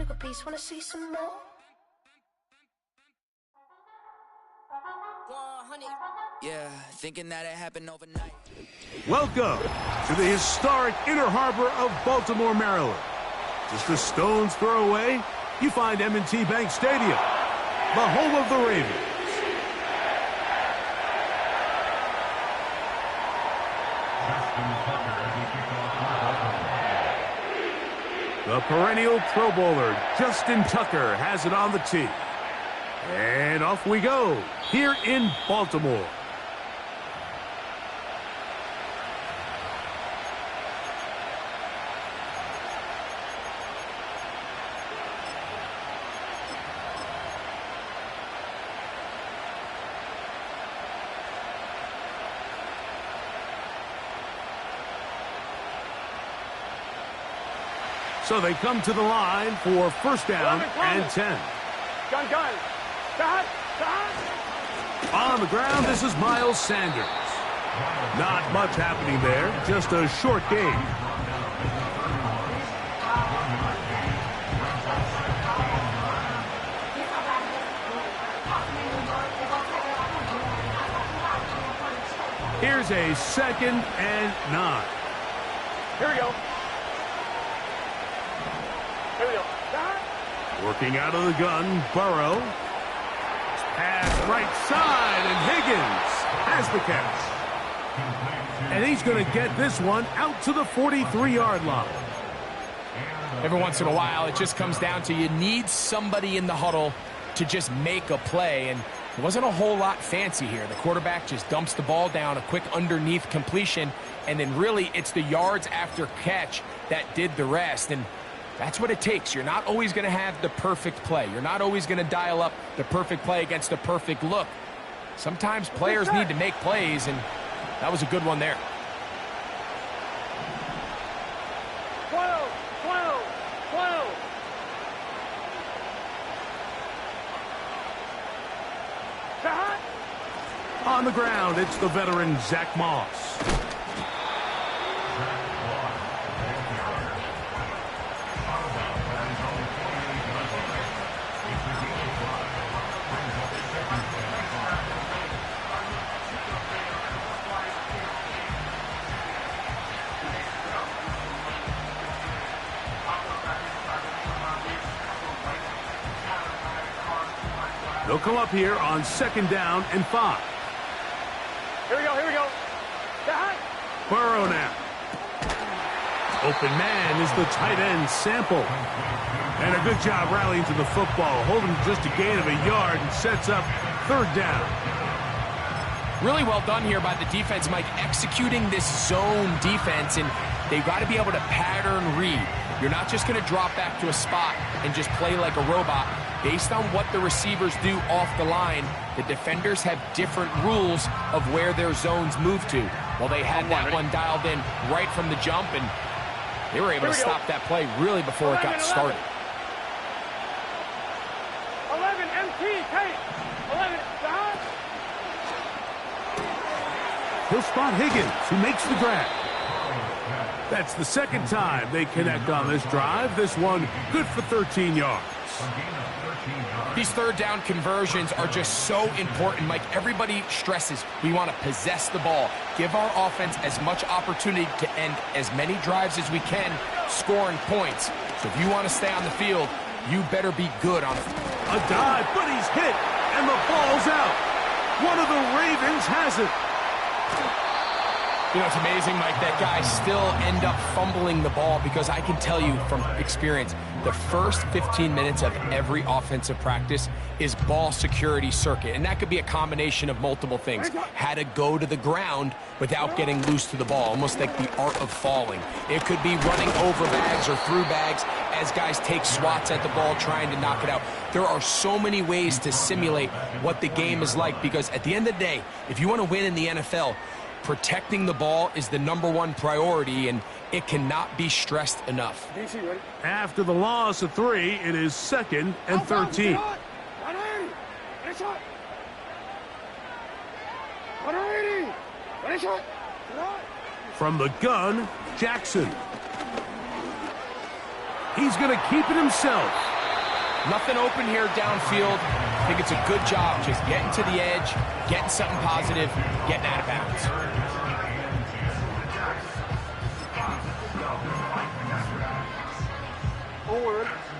Sugar beats, wanna see some more? Yeah, thinking that it happened overnight. Welcome to the historic Inner Harbor of Baltimore, Maryland. Just a stone's throw away, you find M&T Bank Stadium, the home of the Ravens. The perennial Pro Bowler, Justin Tucker, has it on the tee. And off we go, here in Baltimore. So they come to the line for first down and 10. Gun. On the ground, this is Miles Sanders. Not much happening there, just a short game. Here's a 2nd and 9. Here we go. Working out of the gun, Burrow. Pass right side, and Higgins has the catch. And he's going to get this one out to the 43-yard line. Every once in a while, it just comes down to you need somebody in the huddle to just make a play, and it wasn't a whole lot fancy here. The quarterback just dumps the ball down, a quick underneath completion, and then really it's the yards after catch that did the rest. And that's what it takes. You're not always going to have the perfect play. You're not always going to dial up the perfect play against the perfect look. Sometimes players need to make plays, and that was a good one there. 12. On the ground, it's the veteran Zach Moss. They'll come up here on 2nd down and 5. Here we go. Burrow now. Open man is the tight end, Sample. And a good job rallying to the football, holding just a gain of a yard and sets up 3rd down. Really well done here by the defense, Mike, executing this zone defense, and they've got to be able to pattern read. You're not just going to drop back to a spot and just play like a robot. Based on what the receivers do off the line, the defenders have different rules of where their zones move to. Well, they had that one dialed in right from the jump, and they were able to stop that play really before it got started. 11, MT, Kate. 11, He'll spot Higgins, who makes the grab. That's the 2nd time they connect on this drive. This one good for 13 yards. These 3rd down conversions are just so important, Mike. Everybody stresses we want to possess the ball, give our offense as much opportunity to end as many drives as we can, scoring points. So if you want to stay on the field, you better be good on it. A dive, but he's hit, and the ball's out. One of the Ravens has it. You know, it's amazing, Mike, that guys still end up fumbling the ball, because I can tell you from experience, the first 15 minutes of every offensive practice is ball security circuit, and that could be a combination of multiple things. How to go to the ground without getting loose to the ball, almost like the art of falling. It could be running over bags or through bags as guys take swats at the ball trying to knock it out. There are so many ways to simulate what the game is like, because at the end of the day, if you want to win in the NFL, protecting the ball is the #1 priority, and it cannot be stressed enough. After the loss of 3, it is 2nd and 13. From the gun, Jackson. He's going to keep it himself. Nothing open here downfield. I think it's a good job just getting to the edge, getting something positive, getting out of bounds.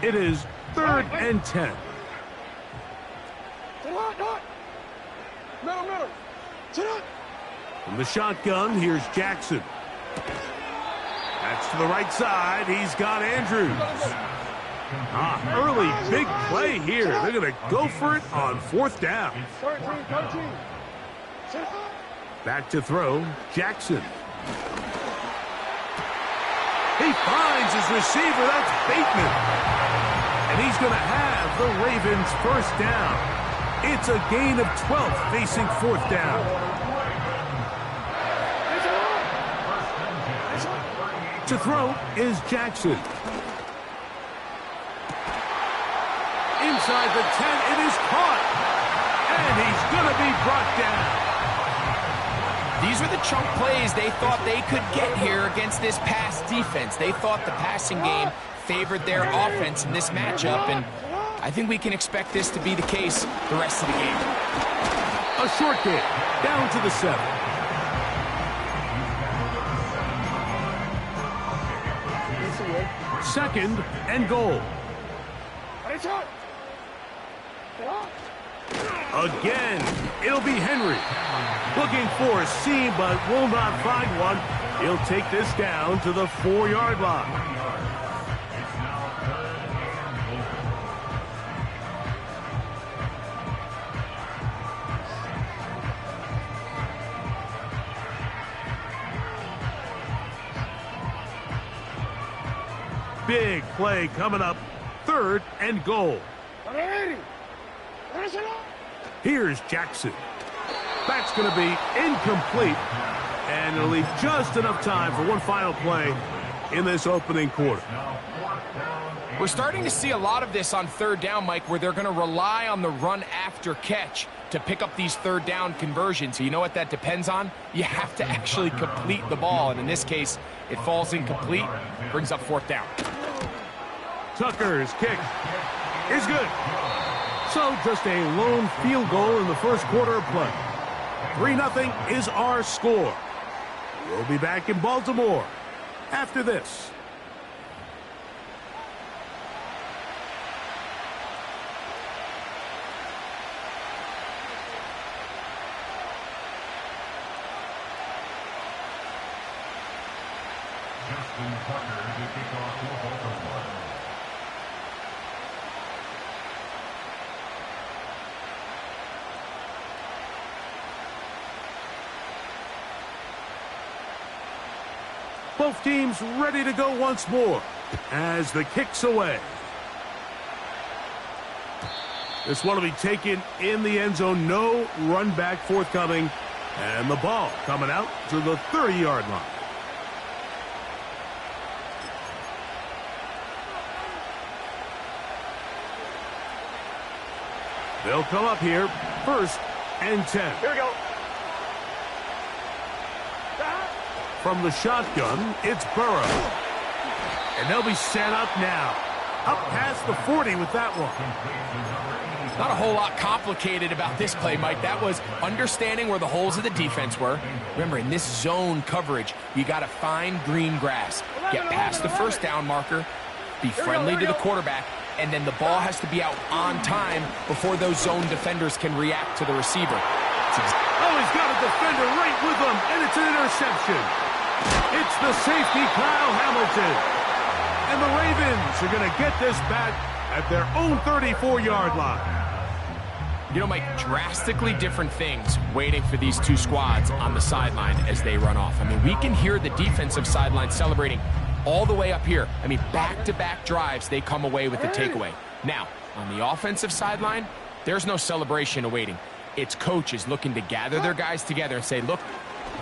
It is 3rd and 10. From the shotgun, here's Jackson. That's to the right side. He's got Andrews. Early big play here. They're going to go for it on 4th down. Back to throw, Jackson. He finds his receiver. That's Bateman. And he's going to have the Ravens first down. It's a gain of 12 facing 4th down. To throw is Jackson. Inside the 10, it is caught. And he's going to be brought down. These were the chunk plays they thought they could get here against this pass defense. They thought the passing game favored their offense in this matchup, and I think we can expect this to be the case the rest of the game. A short game, down to the 7. Second and goal. Again, it'll be Henry. Looking for a seam, but will not find one. He'll take this down to the 4-yard line. Big play coming up. 3rd and goal. Here's Jackson. That's going to be incomplete. And it'll leave just enough time for one final play in this opening quarter. We're starting to see a lot of this on 3rd down, Mike, where they're going to rely on the run after catch to pick up these 3rd down conversions. So you know what that depends on? You have to actually complete the ball. And in this case, it falls incomplete, brings up 4th down. Tucker's kick is good. So just a lone field goal in the first quarter of play. 3-0 is our score. We'll be back in Baltimore after this. Justin Tucker to kick off for Baltimore. Both teams ready to go once more as the kick's away. This one will be taken in the end zone. No run back forthcoming. And the ball coming out to the 30-yard line. They'll come up here, 1st and 10. Here we go. From the shotgun, it's Burrow. And they'll be set up now. Up past the 40 with that one. Not a whole lot complicated about this play, Mike. That was understanding where the holes of the defense were. Remember, in this zone coverage, you got to find green grass. Get past the 1st down marker, be friendly to the quarterback, and then the ball has to be out on time before those zone defenders can react to the receiver. Oh, he's got a defender right with him, and it's an interception. It's the safety, Kyle Hamilton. And the Ravens are going to get this back at their own 34-yard line. You know, Mike, drastically different things waiting for these two squads on the sideline as they run off. I mean, we can hear the defensive sideline celebrating all the way up here. I mean, back-to-back drives, they come away with the takeaway. Now, on the offensive sideline, there's no celebration awaiting. It's coaches looking to gather their guys together and say, look,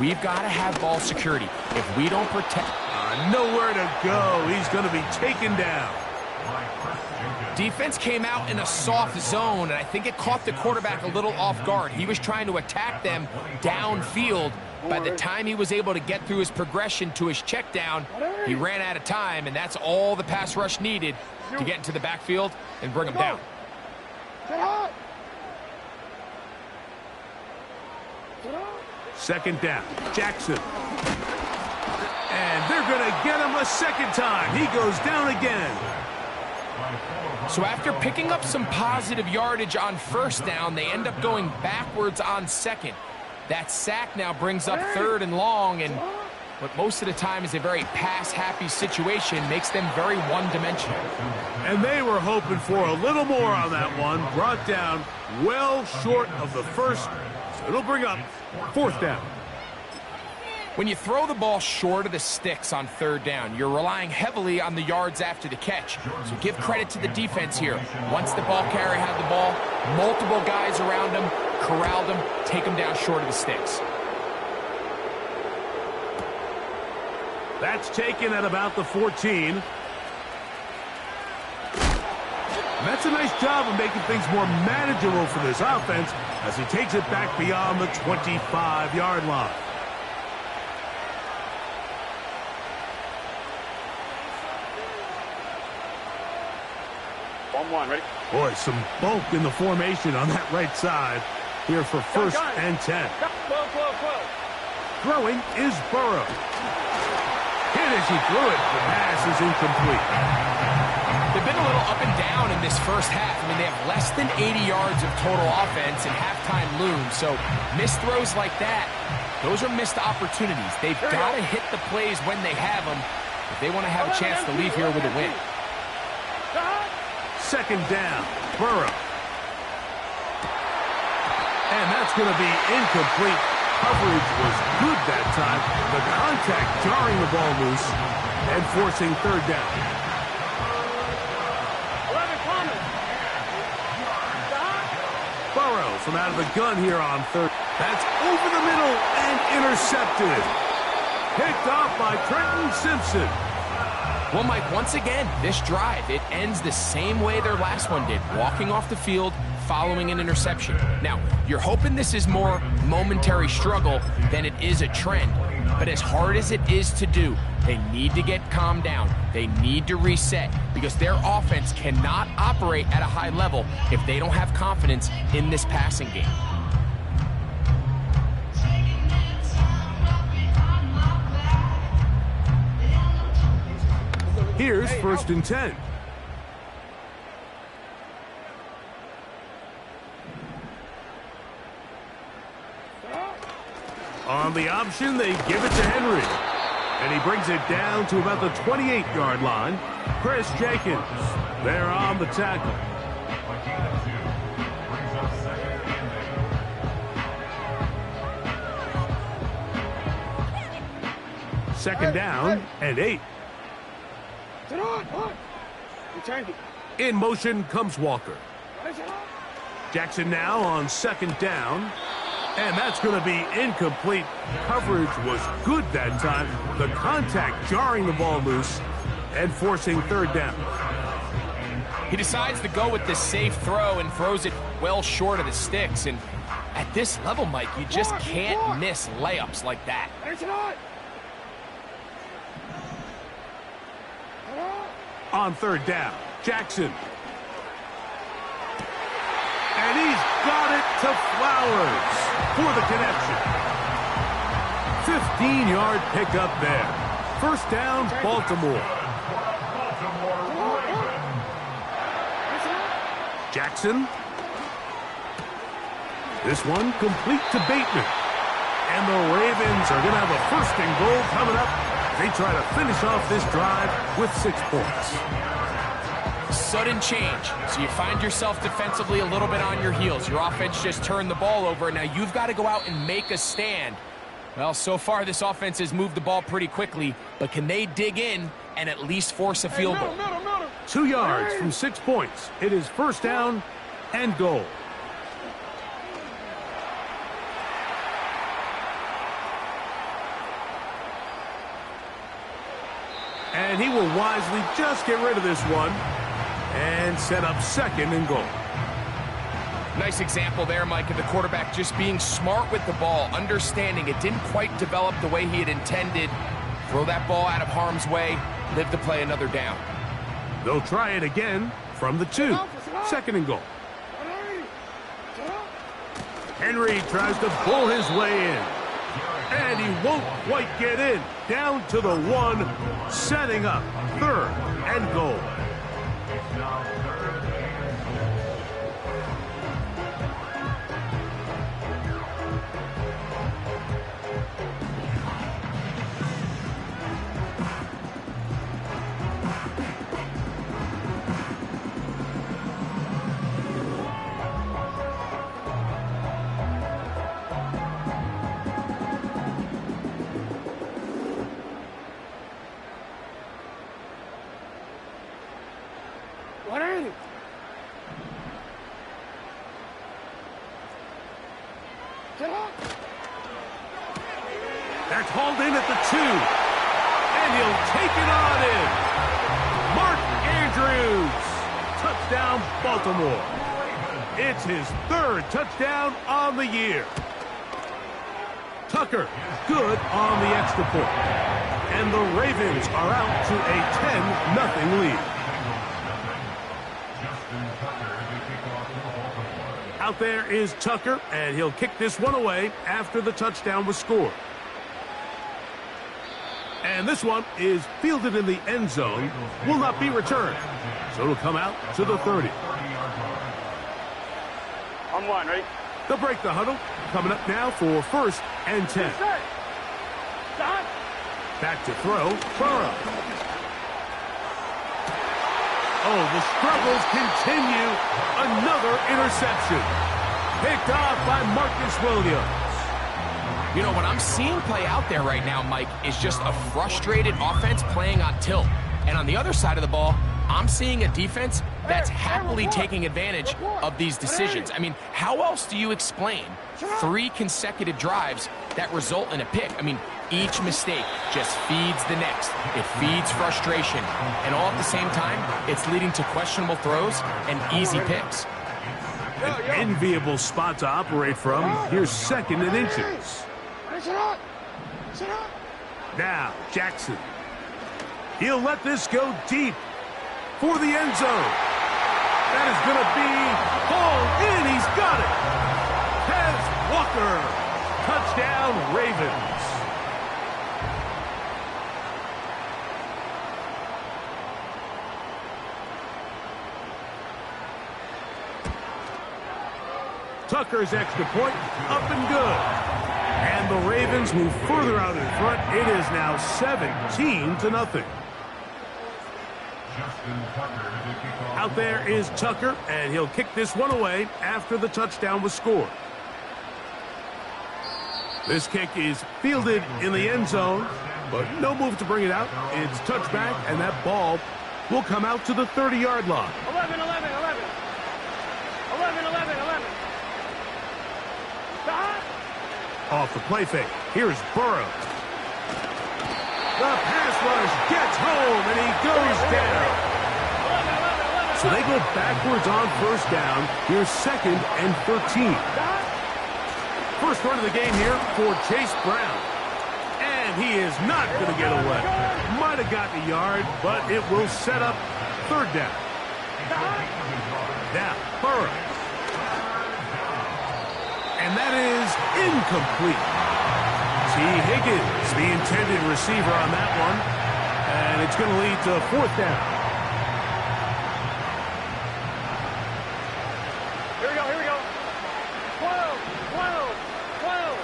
we've got to have ball security. If we don't protect... Nowhere to go. He's going to be taken down. Defense came out in a soft zone, and I think it caught the quarterback a little off guard. He was trying to attack them downfield, By the time he was able to get through his progression to his check down, he ran out of time, and that's all the pass rush needed to get into the backfield and bring him down. Second down, Jackson. And they're going to get him a second time. He goes down again. So after picking up some positive yardage on first down, they end up going backwards on second. That sack now brings up third and long, and what most of the time is a very pass-happy situation makes them very one-dimensional. And they were hoping for a little more on that one. Brought down well short of the first, so it'll bring up fourth down. When you throw the ball short of the sticks on third down, you're relying heavily on the yards after the catch. So give credit to the defense here. Once the ball carrier had the ball, multiple guys around him, corralled him, take him down short of the sticks. That's taken at about the 14. And that's a nice job of making things more manageable for this offense as he takes it back beyond the 25-yard line. Ready? Boy, some bulk in the formation on that right side here for first and 10. 12. Throwing is Burrow. Hit as he threw it. The pass is incomplete. They've been a little up and down in this first half. I mean, they have less than 80 yards of total offense and halftime looms. So missed throws like that, those are missed opportunities. They've got to hit the plays when they have them if they want to have a chance to leave here with a win. Second down, Burrow. And that's going to be incomplete. Coverage was good that time. The contact jarring the ball loose and forcing third down. 11 Thomas. Burrow from out of the gun here on third. That's over the middle and intercepted. Picked off by Trenton Simpson. Well, Mike, once again, this drive, it ends the same way their last one did, walking off the field, following an interception. Now, you're hoping this is more momentary struggle than it is a trend, but as hard as it is to do, they need to get calmed down. They need to reset because their offense cannot operate at a high level if they don't have confidence in this passing game. Here's first and 10. On the option, they give it to Henry. And he brings it down to about the 28-yard line. Chris Jenkins there on the tackle. Second down and 8. In motion comes Walker. Jackson now on second down. And that's going to be incomplete. Coverage was good that time. The contact jarring the ball loose and forcing third down. He decides to go with the safe throw and throws it well short of the sticks. And at this level, Mike, you just can't miss layups like that. On third down, Jackson. And he's got it to Flowers for the connection. 15-yard pickup there. First down, Baltimore. Jackson. This one complete to Bateman. And the Ravens are going to have a first and goal coming up. They try to finish off this drive with 6 points. Sudden change. So you find yourself defensively a little bit on your heels. Your offense just turned the ball over. Now you've got to go out and make a stand. Well, so far this offense has moved the ball pretty quickly, but can they dig in and at least force a field goal? 2 yards from 6 points. It is first down and goal. And he will wisely just get rid of this one and set up second and goal. Nice example there, Mike, of the quarterback just being smart with the ball, understanding it didn't quite develop the way he had intended. Throw that ball out of harm's way, live to play another down. They'll try it again from the 2. 2nd and goal. Henry tries to pull his way in. And he won't quite get in. Down to the 1, setting up 3rd and goal. Now 3rd and goal. That's hauled in at the 2. And he'll take it on in. Mark Andrews. Touchdown, Baltimore. It's his 3rd touchdown on the year. Tucker, good on the extra point. And the Ravens are out to a 10-0 lead. Out there is Tucker, and he'll kick this one away after the touchdown was scored. And this one is fielded in the end zone, will not be returned. So it'll come out to the 30. On 1, right? They'll break the huddle, coming up now for 1st and 10. Back to throw, Burrow. Oh, the struggles continue. Another interception. Picked off by Marcus Williams. You know, what I'm seeing play out there right now, Mike, is just a frustrated offense playing on tilt. And on the other side of the ball, I'm seeing a defense that's happily taking advantage of these decisions. I mean, how else do you explain 3 consecutive drives that result in a pick? I mean, each mistake just feeds the next. It feeds frustration. And all at the same time, it's leading to questionable throws and easy picks. An enviable spot to operate from. Here's 2nd and inches. Now, Jackson. He'll let this go deep for the end zone. That is going to be hauled in. He's got it. Tez Walker. Touchdown, Ravens. Tucker's extra point up and good. And the Ravens move further out in front. It is now 17-0. Out there is Tucker, and he'll kick this one away after the touchdown was scored. This kick is fielded in the end zone, but no move to bring it out. It's touchback, and that ball will come out to the 30-yard line. 11, 11, 11. 11, 11, 11. Off the play fake. Here's Burrow. The pass rush gets home, and he goes down. So they go backwards on 1st down. Here's 2nd and 13. First run of the game here for Chase Brown. And he is not going to get away. Might have gotten a yard, but it will set up 3rd down. Now, Burrow. And that is incomplete. T. Higgins, the intended receiver on that one. And it's going to lead to 4th down. Here we go, here we go. 12, 12,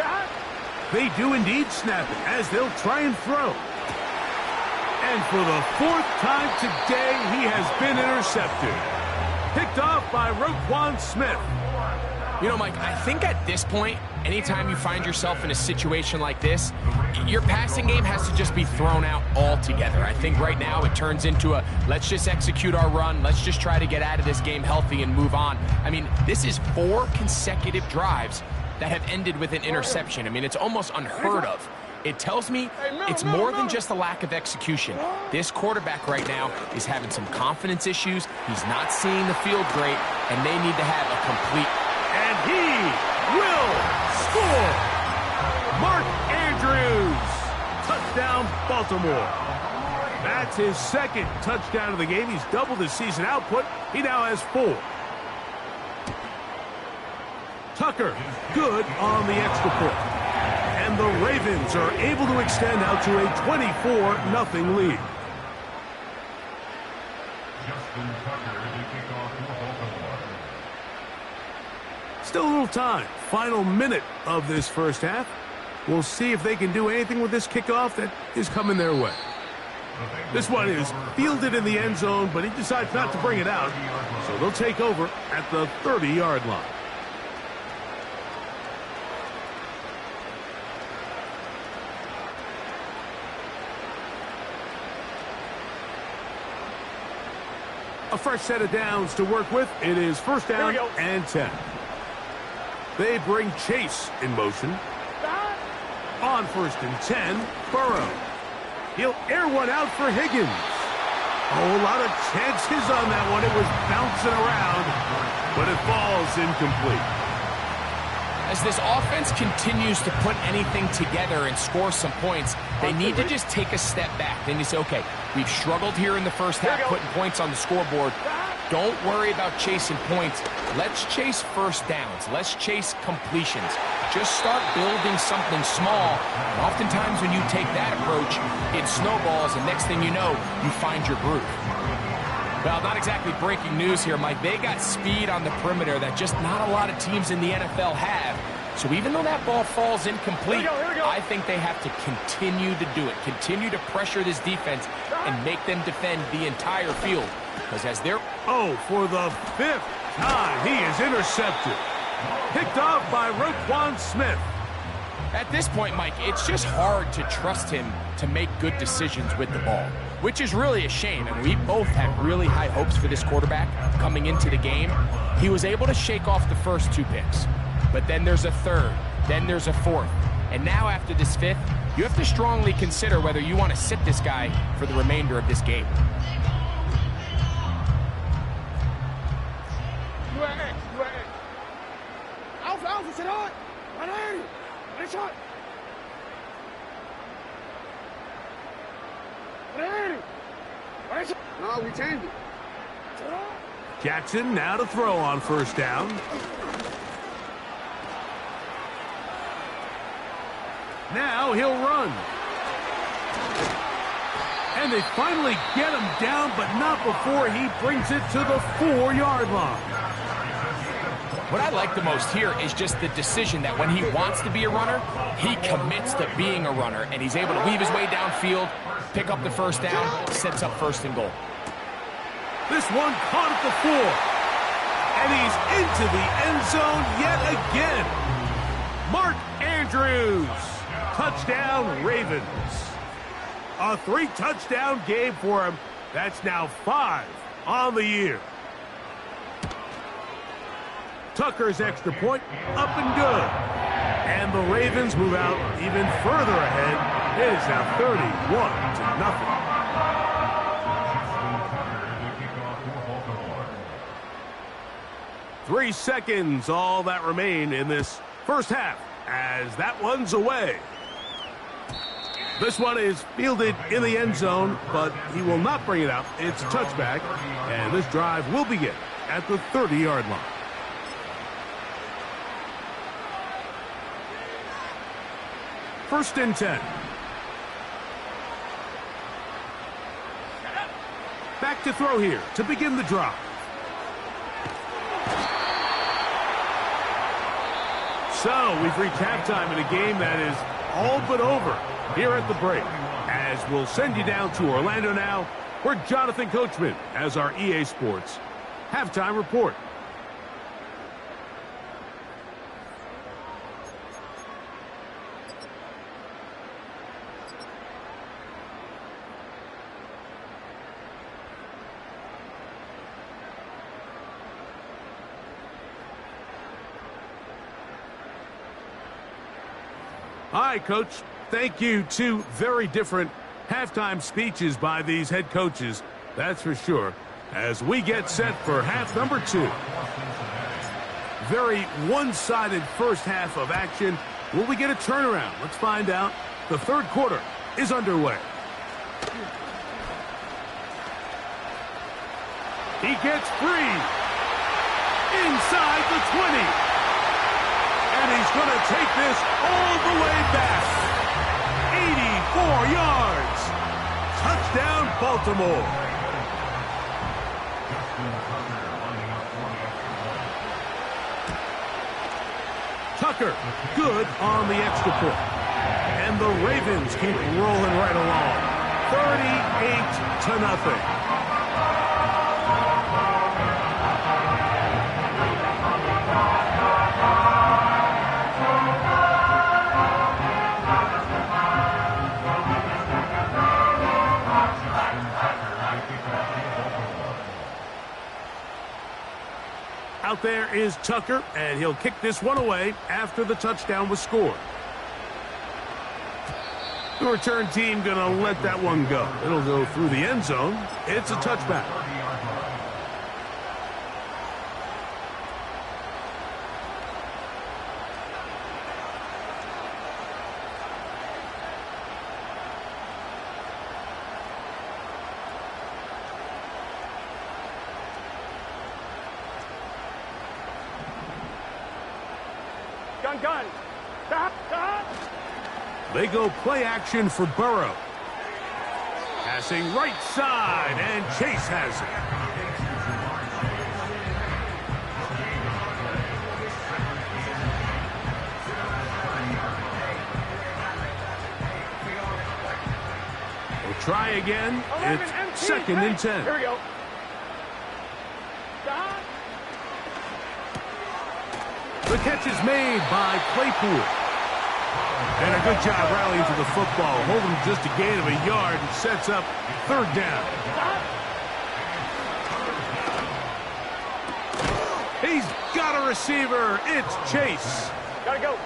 12. They do indeed snap it as they'll try and throw. And for the 4th time today, he has been intercepted. Picked off by Roquan Smith. You know, Mike, I think at this point, anytime you find yourself in a situation like this, your passing game has to just be thrown out altogether. I think right now it turns into a, let's just execute our run, let's just try to get out of this game healthy and move on. I mean, this is 4 consecutive drives that have ended with an interception. I mean, it's almost unheard of. It tells me it's more than just a lack of execution. This quarterback right now is having some confidence issues. He's not seeing the field great, and they need to have a complete... And he will score! Mark Andrews! Touchdown, Baltimore. That's his second touchdown of the game. He's doubled his season output. He now has 4. Tucker, good on the extra point. And the Ravens are able to extend out to a 24-0 lead. Justin Tucker to kick off for Baltimore. Still a little time. Final minute of this first half. We'll see if they can do anything with this kickoff that is coming their way. This one is fielded in the end zone, but he decides not to bring it out. So they'll take over at the 30-yard line. A fresh set of downs to work with. It is first down and 10. They bring Chase in motion. On first and 10, Burrow. He'll air one out for Higgins. Oh, a lot of chances on that one. It was bouncing around, but it falls incomplete. As this offense continues to put anything together and score some points, they need to just take a step back. Then you say, okay, we've struggled here in the first half putting points on the scoreboard. Don't worry about chasing points. Let's chase first downs. Let's chase completions. Just start building something small. And oftentimes when you take that approach, it snowballs, and next thing you know, you find your groove. Well, not exactly breaking news here, Mike. They got speed on the perimeter that just not a lot of teams in the NFL have. So even though that ball falls incomplete, I think they have to continue to do it. Continue to pressure this defense and make them defend the entire field. Because as they're... Oh, for the 5th time, he is intercepted. Picked off by Roquan Smith. At this point, Mike, it's just hard to trust him to make good decisions with the ball, which is really a shame. And we both had really high hopes for this quarterback coming into the game. He was able to shake off the first 2 picks, but then there's a 3rd, then there's a 4th. And now after this 5th, you have to strongly consider whether you want to sit this guy for the remainder of this game. No, we changed it. Jackson now to throw on first down. Now he'll run. And they finally get him down, but not before he brings it to the 4-yard line. What I like the most here is just the decision that when he wants to be a runner, he commits to being a runner, and he's able to weave his way downfield, pick up the first down, sets up first and goal. This one caught at the 4. And he's into the end zone yet again. Mark Andrews. Touchdown, Ravens. A 3-touchdown game for him. That's now 5 on the year. Tucker's extra point, up and good. And the Ravens move out even further ahead. It is now 31-0. 3 seconds, all that remain in this first half, as that one's away. This one is fielded in the end zone, but he will not bring it out. It's a touchback, and this drive will begin at the 30-yard line. First and 10. Back to throw here to begin the drive. So we've reached halftime in a game that is all but over here at the break. As we'll send you down to Orlando now, where Jonathan Coachman has our EA Sports halftime report. All right, Coach. thank you. Two very different halftime speeches by these head coaches, that's for sure, as we get set for half number 2. Very one-sided first half of action. Will we get a turnaround? Let's find out. The third quarter is underway. He gets free inside the 20. And he's going to take this all the way back. 84 yards. Touchdown, Baltimore. Tucker, good on the extra point. And the Ravens keep rolling right along. 38-0. Out there is Tucker, and he'll kick this one away after the touchdown was scored. The return team going to let that one go. It'll go through the end zone. It's a touchback. Gun. Stop. They go play action for Burrow. Passing right side, and Chase has it. We'll try again. It's 2nd and 10. Here we go. Stop. The catch is made by Claypool. And a good job rallying to the football, holding just a gain of a yard and sets up 3rd down. He's got a receiver. It's Chase. Gotta go.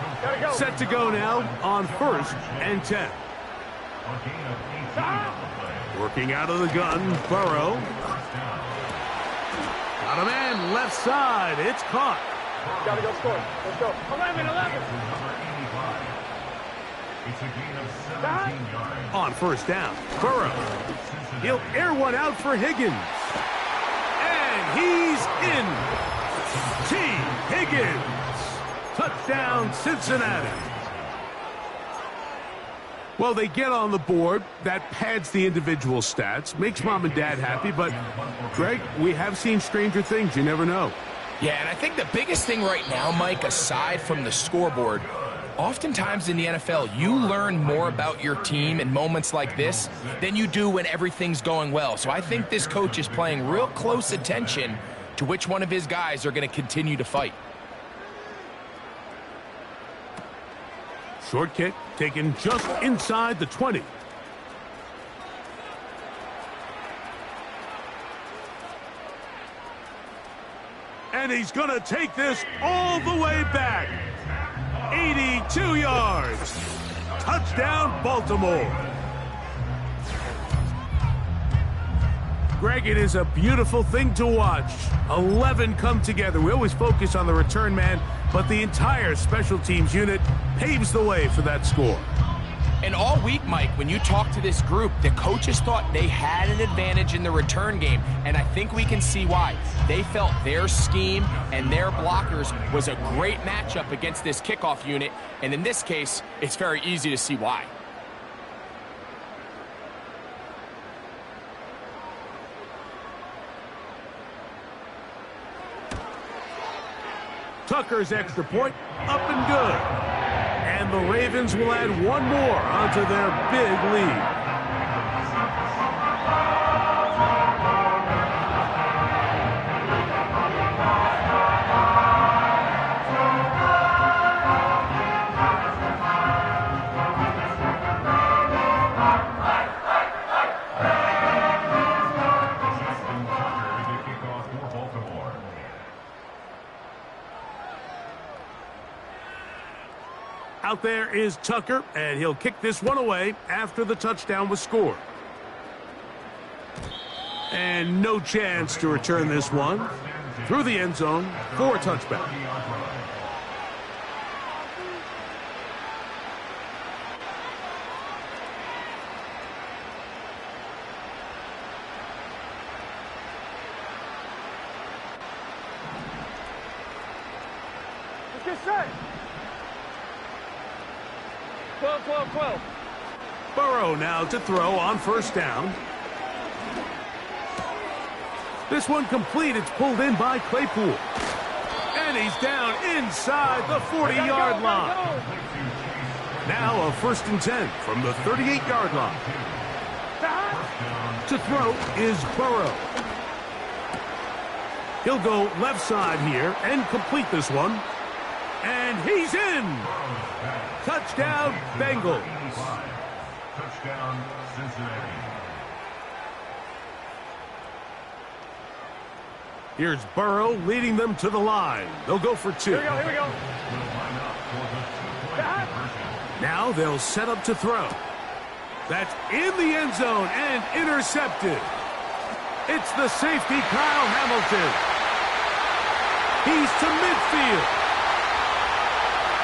Set to go now on 1st and 10. Working out of the gun, Burrow. Got a man left side. It's caught. Gotta go score. Let's go. 11. It's a gain of 17 yards. On 1st down, Burrow. He'll air one out for Higgins. And he's in. T. Higgins. Touchdown, Cincinnati. Well, they get on the board. That pads the individual stats. Makes mom and dad happy. But, Greg, we have seen stranger things. You never know. Yeah, and I think the biggest thing right now, Mike, aside from the scoreboard, oftentimes in the NFL, you learn more about your team in moments like this than you do when everything's going well. So I think this coach is paying real close attention to which one of his guys are going to continue to fight. Short kick taken just inside the 20. And he's going to take this all the way back. 82 yards. Touchdown, Baltimore. Greg, it is a beautiful thing to watch. 11 come together. We always focus on the return man, but the entire special teams unit paves the way for that score. And all week, Mike, when you talk to this group, the coaches thought they had an advantage in the return game, and I think we can see why. They felt their scheme and their blockers was a great matchup against this kickoff unit, and in this case, it's very easy to see why. Tucker's extra point, up and good. And the Ravens will add one more onto their big lead. Out there is Tucker, and he'll kick this one away after the touchdown was scored. And no chance to return this one through the end zone for a touchback. Get set. 12, 12, 12. Burrow now to throw on first down. This one complete. It's pulled in by Claypool. And he's down inside the 40-yard line. Now a 1st and 10 from the 38-yard line. To throw is Burrow. He'll go left side here and complete this one. And he's in. Touchdown, Bengals. Touchdown, Cincinnati. Here's Burrow leading them to the line. They'll go for 2. Here we go. Now they'll set up to throw. That's in the end zone and intercepted. It's the safety, Kyle Hamilton. He's to midfield.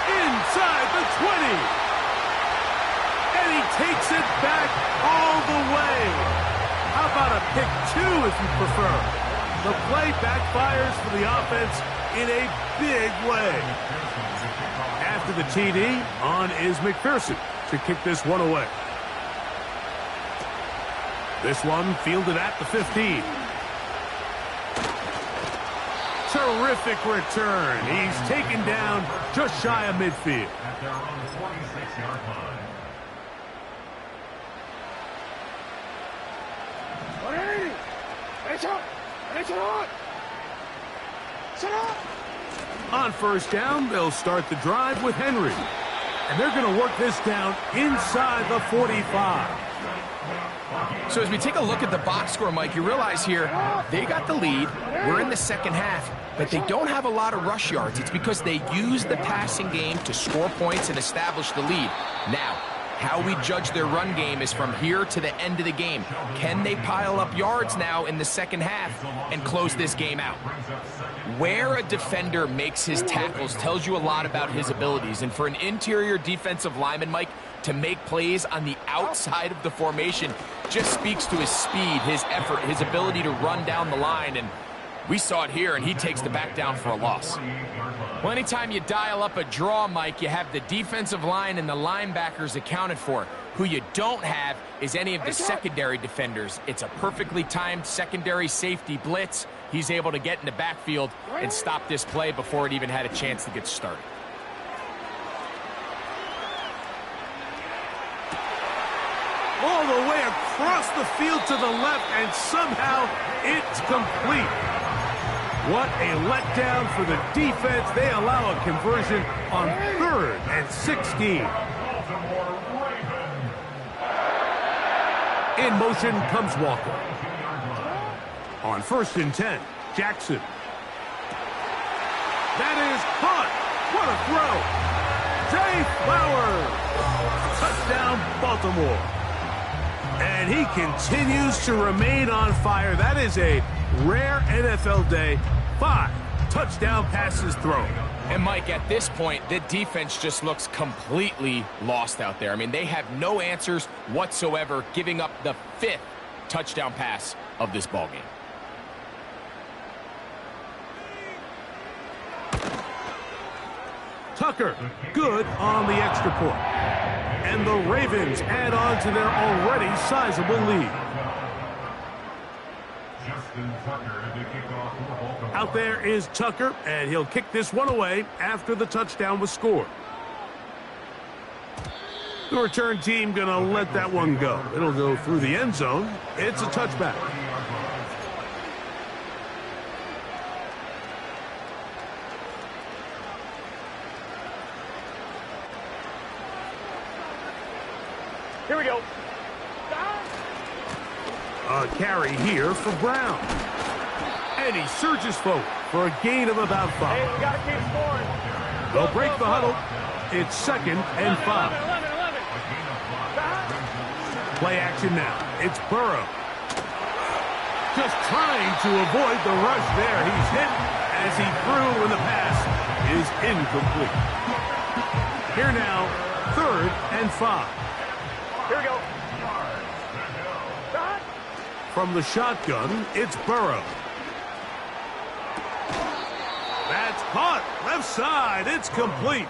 Inside the 20. And he takes it back all the way. How about a pick 2 if you prefer? The play backfires for the offense in a big way. After the TD, on is McPherson to kick this one away. This one fielded at the 15. Terrific return. He's taken down just shy of midfield. At their own 46-yard line. 180. It's up. It's on. Sit up. On first down, they'll start the drive with Henry. And they're going to work this down inside the 45. So as we take a look at the box score, Mike, you realize here they got the lead. We're in the second half, but they don't have a lot of rush yards. It's because they use the passing game to score points and establish the lead. Now, how we judge their run game is from here to the end of the game. Can they pile up yards now in the second half and close this game out? Where a defender makes his tackles tells you a lot about his abilities. And for an interior defensive lineman, Mike, to make plays on the outside of the formation just speaks to his speed, his effort, his ability to run down the line. And we saw it here, and he takes the back down for a loss. Well, anytime you dial up a draw, Mike, you have the defensive line and the linebackers accounted for. Who you don't have is any of the secondary defenders. It's a perfectly timed secondary safety blitz. He's able to get in the backfield and stop this play before it even had a chance to get started. All the way across the field to the left, and somehow it's complete. What a letdown for the defense. They allow a conversion on 3rd and 16. In motion comes Walker. On 1st and 10, Jackson. That is caught. What a throw. Zay Flowers. Touchdown, Baltimore. And he continues to remain on fire. That is a rare NFL day. 5 touchdown passes thrown. And Mike, at this point, the defense just looks completely lost out there. I mean, they have no answers whatsoever, giving up the 5th touchdown pass of this ballgame. Tucker, good on the extra point. And the Ravens add on to their already sizable lead. Out there is Tucker, and he'll kick this one away after the touchdown was scored. The return team going to let that one go. It'll go through the end zone. It's a touchback. Here we go. A carry here for Brown. And he surges forward for a gain of about 5. Hey, we got to keep scoring. They'll break the huddle It's 2nd and 5. Play action now. It's Burrow. Just trying to avoid the rush there. He's hit as he threw, and the pass is incomplete. Here now, 3rd and 5. Here we go. From the shotgun, it's Burrow. That's caught. Left side. It's complete.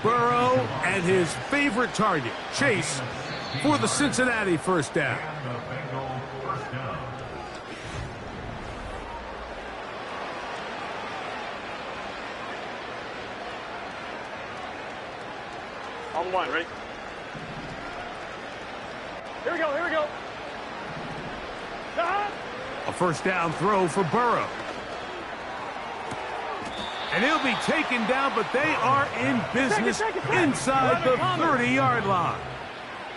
Burrow and his favorite target, Chase, for the Cincinnati first down. On the line, ready? Here we go, here we go. A first down throw for Burrow. And he'll be taken down, but they are in business inside the 30-yard line.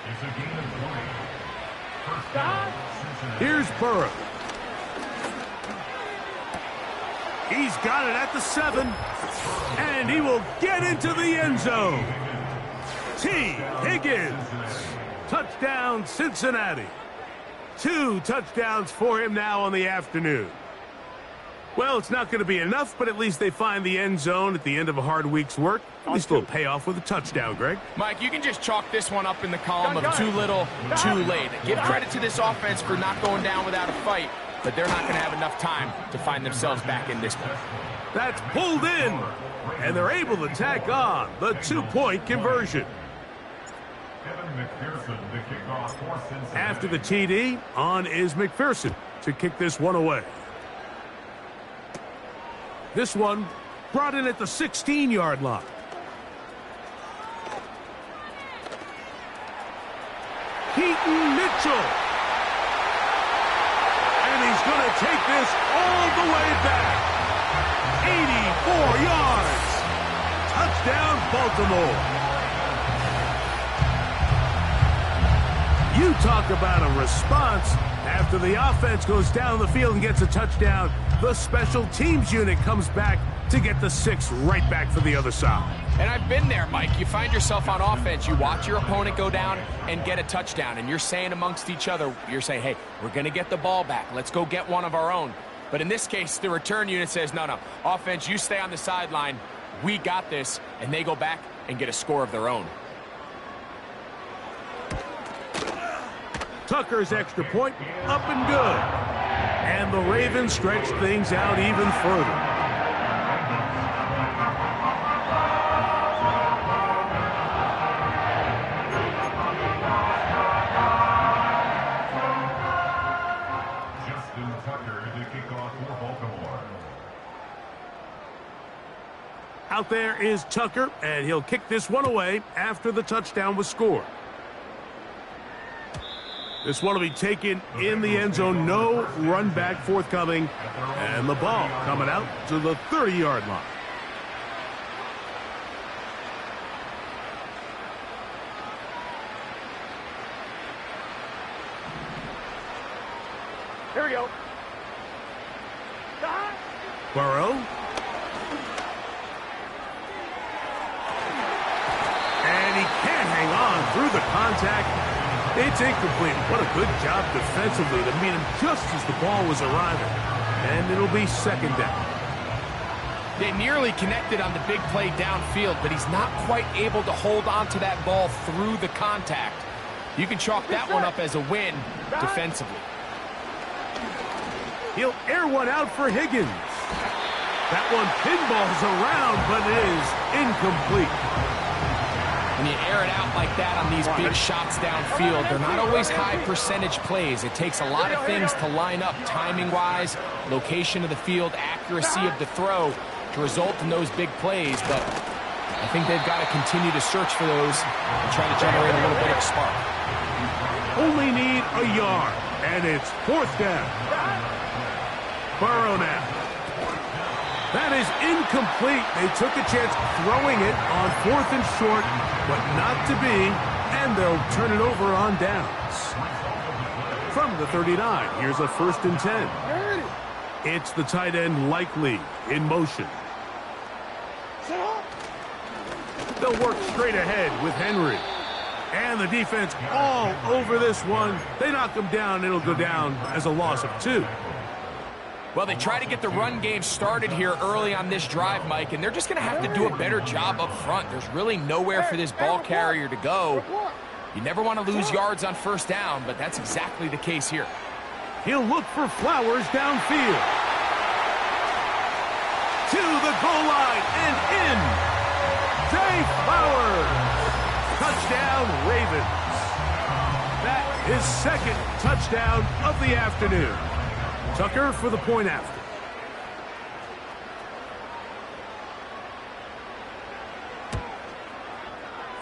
It's a gain of 20. First down. Here's Burrow. He's got it at the 7, and he will get into the end zone. T. Higgins. Touchdown, Cincinnati. 2 touchdowns for him now on the afternoon. Well, it's not going to be enough, but at least they find the end zone at the end of a hard week's work. At least it'll pay off with a touchdown, Greg. Mike, you can just chalk this one up in the column of too little, too late. Give credit to this offense for not going down without a fight, but they're not going to have enough time to find themselves back in this one. That's pulled in, and they're able to tack on the 2-point conversion. After the TD, on is McPherson to kick this one away. This one brought in at the 16-yard line. Keaton Mitchell. And he's going to take this all the way back. 84 yards. Touchdown, Baltimore. You talk about a response. After the offense goes down the field and gets a touchdown, the special teams unit comes back to get the 6 right back for the other side. And I've been there, Mike. You find yourself on offense, you watch your opponent go down and get a touchdown, and you're saying amongst each other, you're saying, hey, we're going to get the ball back. Let's go get one of our own. But in this case, the return unit says, no, offense, you stay on the sideline. We got this, and they go back and get a score of their own. Tucker's extra point, up and good. And the Ravens stretch things out even further. Justin Tucker to kick off for Baltimore. Out there is Tucker, and he'll kick this one away after the touchdown was scored. This one will be taken in the end zone. No run back forthcoming. And the ball coming out to the 30-yard line. Here we go. Burrow. And he can't hang on through the contact. It's incomplete. What a good job defensively to meet him just as the ball was arriving. And it'll be 2nd down. They nearly connected on the big play downfield, but he's not quite able to hold on to that ball through the contact. You can chalk that one up as a win defensively. He'll air one out for Higgins. That one pinballs around, but it is incomplete. When you air it out like that on these big shots downfield, they're not always high percentage plays. It takes a lot of things to line up timing-wise, location of the field, accuracy of the throw to result in those big plays. But I think they've got to continue to search for those and try to generate a little bit of spark. Only need a yard, and it's 4th down. Burrow now. That is incomplete. They took a chance throwing it on 4th and short, but not to be, and they'll turn it over on downs. From the 39, here's a 1st and 10. It's the tight end Likely in motion. They'll work straight ahead with Henry. And the defense all over this one. They knock him down. It'll go down as a loss of 2. Well, they try to get the run game started here early on this drive, Mike, and they're just going to have to do a better job up front. There's really nowhere for this ball carrier to go. You never want to lose yards on first down, but that's exactly the case here. He'll look for Flowers downfield. To the goal line and in. Zay Flowers. Touchdown, Ravens. That is second touchdown of the afternoon. Tucker for the point after.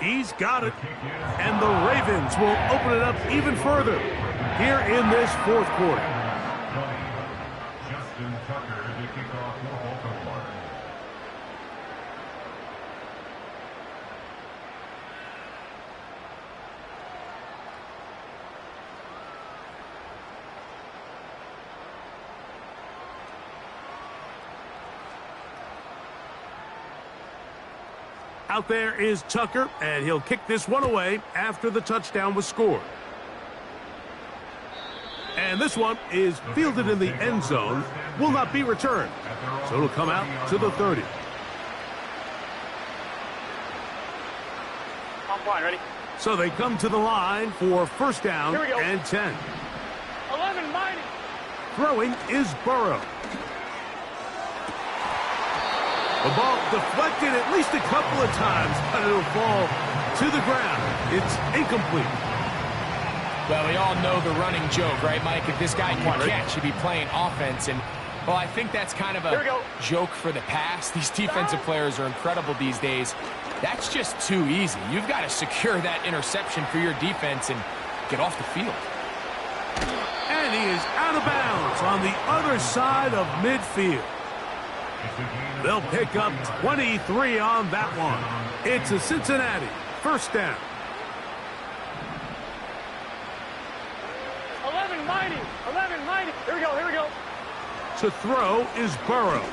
He's got it. And the Ravens will open it up even further here in this fourth quarter. Justin Tucker to kick off for Baltimore. Out there is Tucker, and he'll kick this one away after the touchdown was scored. And this one is fielded in the end zone, will not be returned. So it'll come out to the 30. I'm fine, ready? So they come to the line for first down Here we go. and 10. 11 mighty. Throwing is Burrow. The ball deflected at least a couple of times, but it'll fall to the ground. It's incomplete. Well, we all know the running joke, right, Mike? If this guy can catch, he'd be playing offense. And, well, I think that's kind of a joke for the past. These defensive players are incredible these days. That's just too easy. You've got to secure that interception for your defense and get off the field. And he is out of bounds on the other side of midfield. They'll pick up 23 on that one. It's a Cincinnati first down. 11 mighty. 11 mighty. Here we go. Here we go. To throw is Burrow.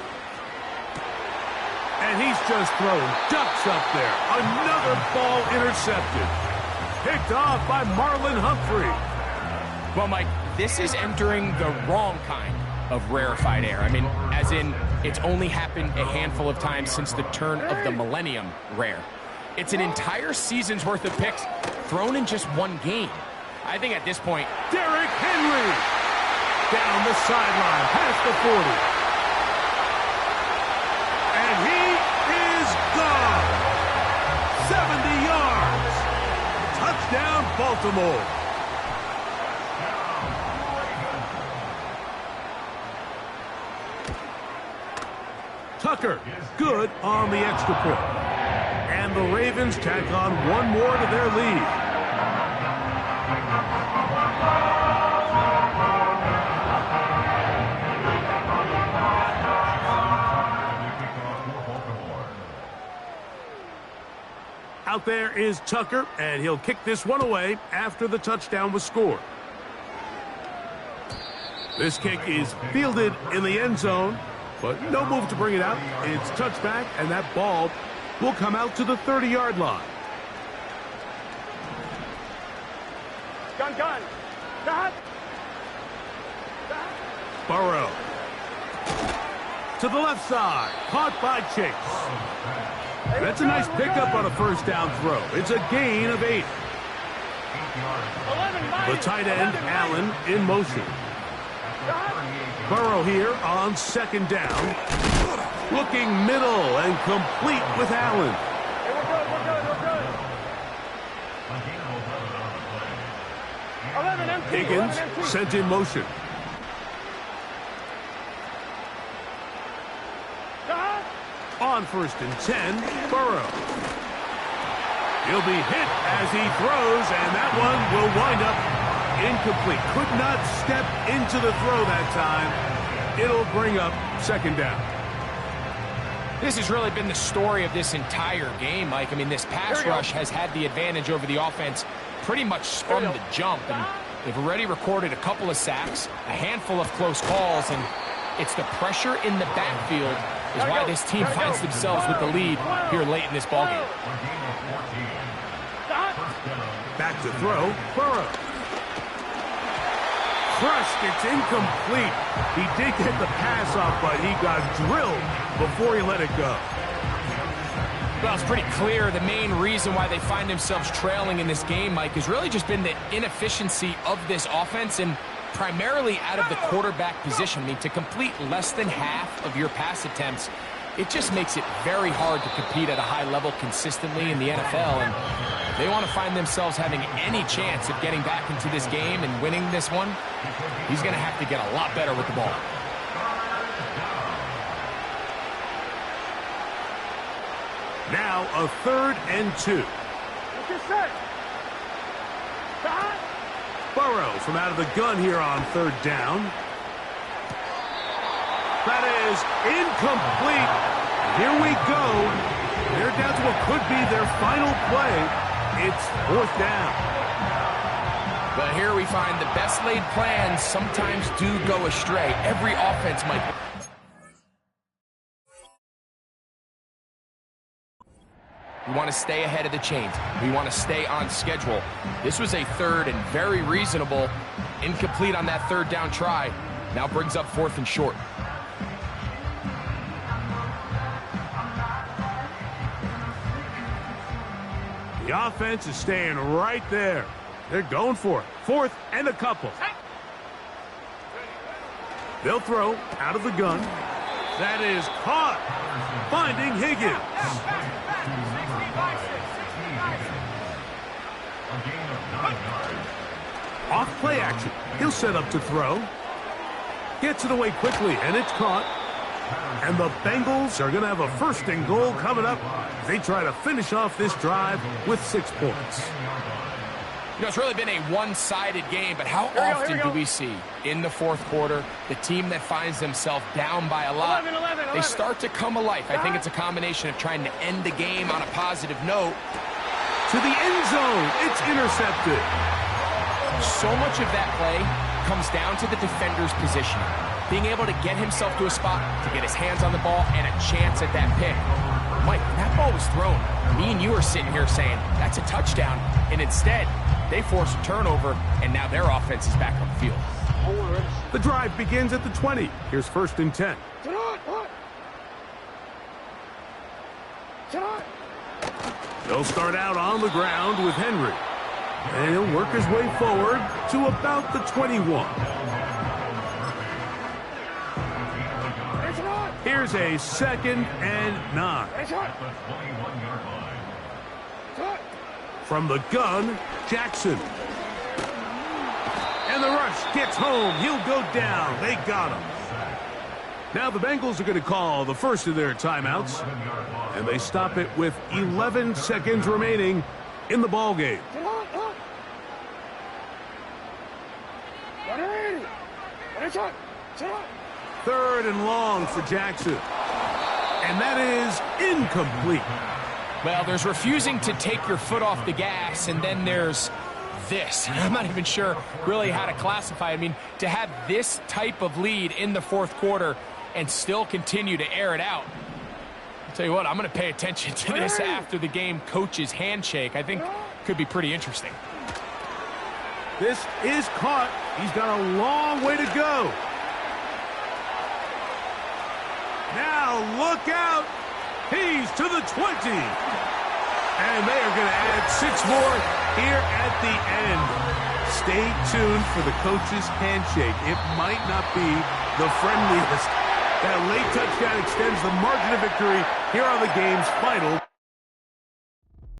And he's just throwing ducks up there. Another ball intercepted. Picked off by Marlon Humphrey. Well, Mike, this is entering the wrong kind of rarefied air. I mean, as in, it's only happened a handful of times since the turn of the millennium rare. It's an entire season's worth of picks thrown in just one game. I think at this point, Derrick Henry down the sideline, past the 40. And he is gone. 70 yards. Touchdown, Baltimore. Tucker, good on the extra point. And the Ravens tack on one more to their lead. Out there is Tucker, and he'll kick this one away after the touchdown was scored. This kick is fielded in the end zone, but no move to bring it out. It's touchback, and that ball will come out to the 30-yard line. Gun. Gun. Burrow. To the left side. Caught by Chase. That's a nice pickup on a first down throw. It's a gain of 8. The tight end, Allen, in motion. Burrow here on second down. Looking middle and complete with Allen. Hey, we're good. 11 empty. Higgins 11 empty. sent in motion. On first and 10, Burrow. He'll be hit as he throws, and that one will wind up incomplete. Could not step into the throw that time. It'll bring up second down. this has really been the story of this entire game, Mike. I mean, this pass rush has had the advantage over the offense pretty much from the jump, and they've already recorded a couple of sacks, a handful of close calls, and it's the pressure in the backfield is why this team finds themselves with the lead here late in this ballgame. Back to throw, Burrow. Crushed, it's incomplete. He did get the pass off, but he got drilled before he let it go. Well, it's pretty clear the main reason why they find themselves trailing in this game, Mike, has really just been the inefficiency of this offense and primarily out of the quarterback position. I mean, to complete less than half of your pass attempts, it just makes it very hard to compete at a high level consistently in the NFL. And if they want to find themselves having any chance of getting back into this game and winning this one, he's going to have to get a lot better with the ball. Now a 3rd and 2. Burrow from out of the gun here on 3rd down. That is incomplete. Here we go. They're down to what could be their final play. It's 4th down. But here we find the best laid plans sometimes do go astray. Every offense might. We want to stay ahead of the chains. We want to stay on schedule. This was a 3rd and very reasonable. Incomplete on that 3rd down try. Now brings up 4th and short. The offense is staying right there. They're going for it. 4th and a couple. They'll throw out of the gun. That is caught. Finding Higgins. Off play action. He'll set up to throw. Gets it away quickly, and it's caught. And the Bengals are going to have a 1st and goal coming up. They try to finish off this drive with 6 points. You know, it's really been a one-sided game, but how often do we see in the 4th quarter the team that finds themselves down by a lot, they start to come alive. I think it's a combination of trying to end the game on a positive note. To the end zone, it's intercepted. So much of that play comes down to the defender's positioning. Being able to get himself to a spot, to get his hands on the ball, and a chance at that pick. Mike, when that ball was thrown, me and you are sitting here saying, that's a touchdown. And instead, they force a turnover, and now their offense is back on the field. The drive begins at the 20. Here's 1st and 10. They'll start out on the ground with Henry. And he'll work his way forward to about the 21. Here's a 2nd and 9. From the gun, Jackson. And the rush gets home. He'll go down. They got him. Now the Bengals are going to call the first of their timeouts. And they stop it with 11 seconds remaining in the ballgame. Third and long for Jackson. And that is incomplete. Well, there's refusing to take your foot off the gas, and then there's this. I'm not even sure really how to classify. I mean, to have this type of lead in the 4th quarter and still continue to air it out. I'll tell you what, I'm going to pay attention to this after the game coach's handshake. I think could be pretty interesting. This is caught. He's got a long way to go. Now look out. He's to the 20. And they are going to add 6 more here at the end. Stay tuned for the coach's handshake. It might not be the friendliest. That late touchdown extends the margin of victory here on the game's final